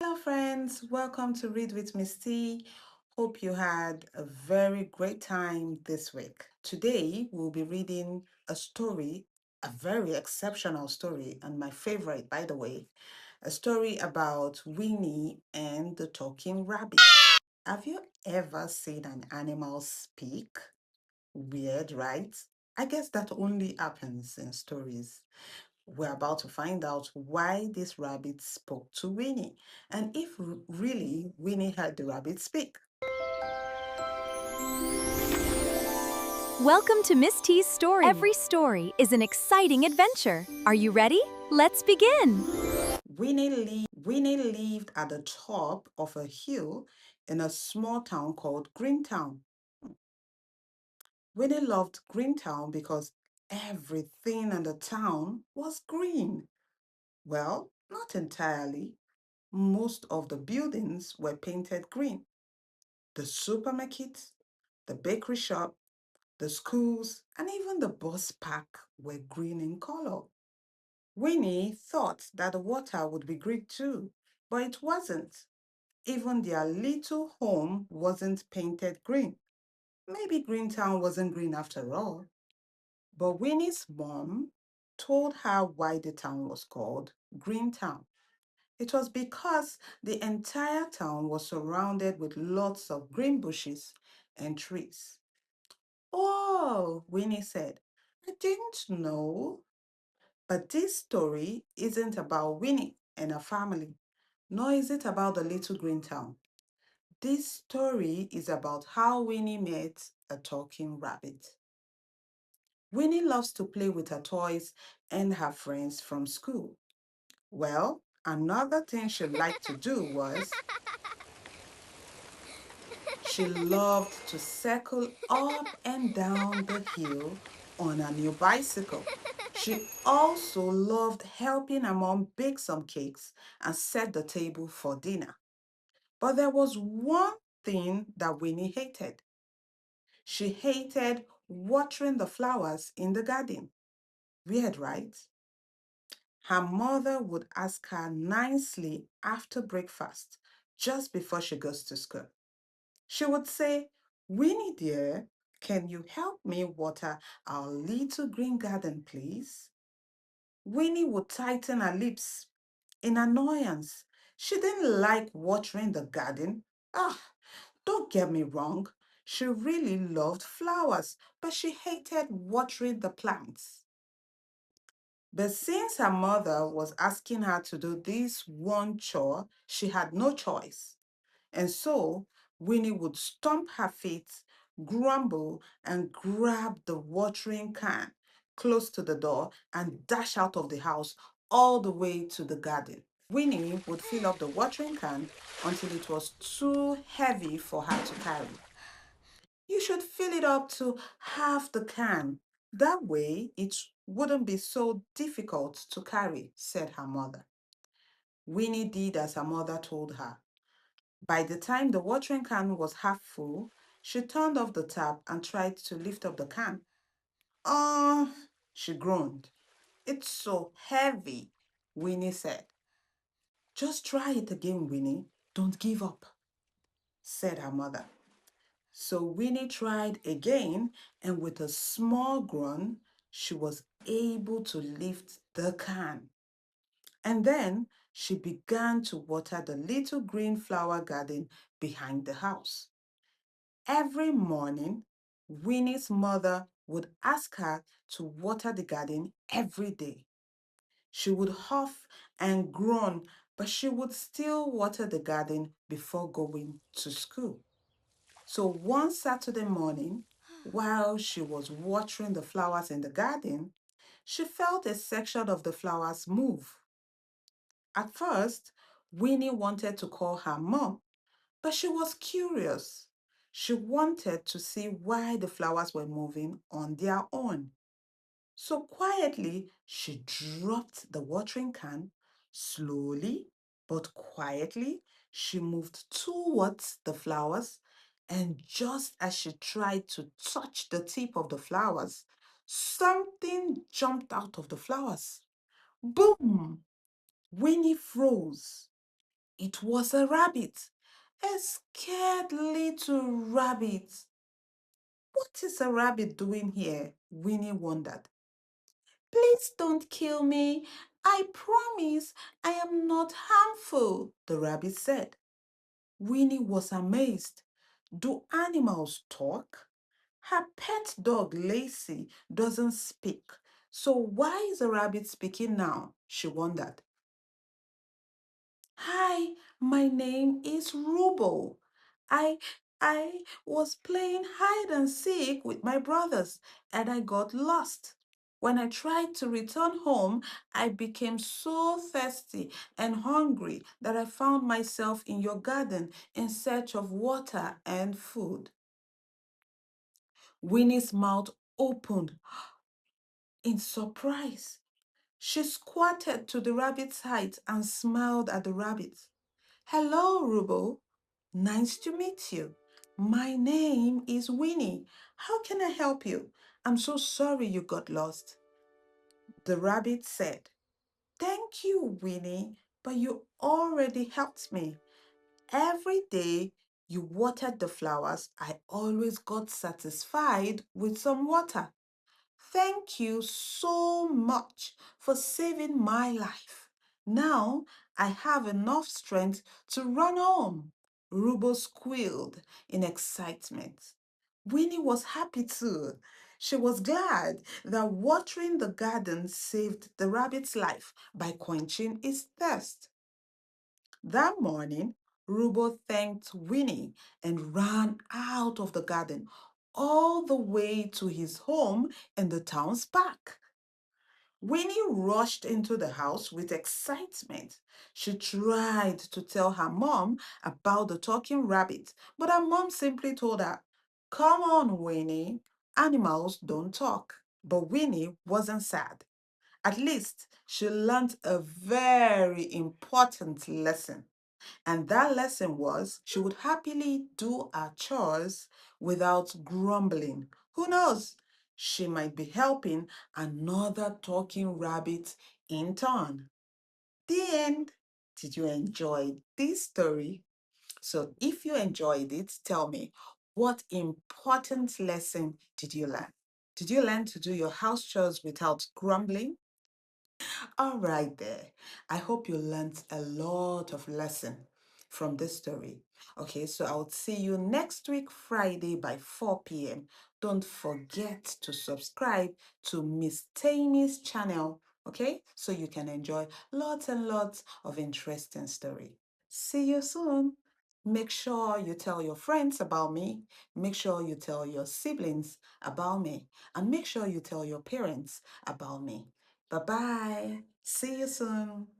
Hello, friends. Welcome to Read with Miss T. Hope you had a very great time this week. Today, we'll be reading a story, a very exceptional story, and my favorite, by the way, a story about Winnie and the talking rabbit. Have you ever seen an animal speak? Weird, right? I guess that only happens in stories. We're about to find out why this rabbit spoke to Winnie and if really Winnie heard the rabbit speak. Welcome to Miss T's story. Every story is an exciting adventure. Are you ready? Let's begin. Winnie lived at the top of a hill in a small town called Greentown. Winnie loved Greentown because everything in the town was green. Well, not entirely. Most of the buildings were painted green. The supermarket, the bakery shop, the schools, and even the bus park were green in color. Winnie thought that the water would be green too, but it wasn't. Even their little home wasn't painted green. Maybe Greentown wasn't green after all. But Winnie's mom told her why the town was called Greentown. It was because the entire town was surrounded with lots of green bushes and trees. Oh, Winnie said, I didn't know. But this story isn't about Winnie and her family, nor is it about the little green town. This story is about how Winnie met a talking rabbit. Winnie loves to play with her toys and her friends from school. Well, another thing she liked to do was she loved to cycle up and down the hill on a new bicycle. She also loved helping her mom bake some cakes and set the table for dinner. But there was one thing that Winnie hated. She hated watering the flowers in the garden. Weird, right? Her mother would ask her nicely after breakfast, just before she goes to school. She would say, Winnie dear, can you help me water our little green garden, please? Winnie would tighten her lips in annoyance. She didn't like watering the garden. Ah, don't get me wrong. She really loved flowers, but she hated watering the plants. But since her mother was asking her to do this one chore, she had no choice. And so Winnie would stomp her feet, grumble, and grab the watering can close to the door and dash out of the house all the way to the garden. Winnie would fill up the watering can until it was too heavy for her to carry. You should fill it up to half the can. That way it wouldn't be so difficult to carry, said her mother. Winnie did as her mother told her. By the time the watering can was half full, she turned off the tap and tried to lift up the can. Oh, she groaned. It's so heavy, Winnie said. Just try it again, Winnie. Don't give up, said her mother. So Winnie tried again, and with a small groan, she was able to lift the can. And then she began to water the little green flower garden behind the house. Every morning, Winnie's mother would ask her to water the garden every day. She would huff and groan, but she would still water the garden before going to school. So one Saturday morning, while she was watering the flowers in the garden, she felt a section of the flowers move. At first, Winnie wanted to call her mom, but she was curious. She wanted to see why the flowers were moving on their own. So quietly, she dropped the watering can. Slowly but quietly, she moved towards the flowers. And just as she tried to touch the tip of the flowers, something jumped out of the flowers. Boom! Winnie froze. It was a rabbit, a scared little rabbit. What is a rabbit doing here? Winnie wondered. Please don't kill me. I promise I am not harmful, the rabbit said. Winnie was amazed. Do animals talk? Her pet dog, Lacey, doesn't speak. So why is the rabbit speaking now? She wondered. Hi, my name is Rubo. I I was playing hide and seek with my brothers and I got lost. When I tried to return home, I became so thirsty and hungry that I found myself in your garden in search of water and food. Winnie's mouth opened in surprise. She squatted to the rabbit's height and smiled at the rabbit. Hello, Rubo. Nice to meet you. My name is Winnie. How can I help you? I'm so sorry you got lost. The rabbit said, Thank you, Winnie, but you already helped me. Every day you watered the flowers, I always got satisfied with some water. Thank you so much for saving my life. Now I have enough strength to run home. Rubo squealed in excitement. Winnie was happy too. She was glad that watering the garden saved the rabbit's life by quenching its thirst. That morning, Rubo thanked Winnie and ran out of the garden all the way to his home in the town's park. Winnie rushed into the house with excitement. She tried to tell her mom about the talking rabbit, but her mom simply told her, Come on, Winnie, animals don't talk. But Winnie wasn't sad. At least she learned a very important lesson. And that lesson was she would happily do her chores without grumbling. Who knows? She might be helping another talking rabbit in turn. The end. Did you enjoy this story? So, if you enjoyed it, tell me what important lesson did you learn? Did you learn to do your house chores without grumbling? All right, there. I hope you learned a lot of lesson from this story. Okay, so I'll see you next week, Friday by 4 p.m. Don't forget to subscribe to Miss Tammy's channel, okay? So you can enjoy lots and lots of interesting story. See you soon. Make sure you tell your friends about me. Make sure you tell your siblings about me. And make sure you tell your parents about me. Bye bye. See you soon.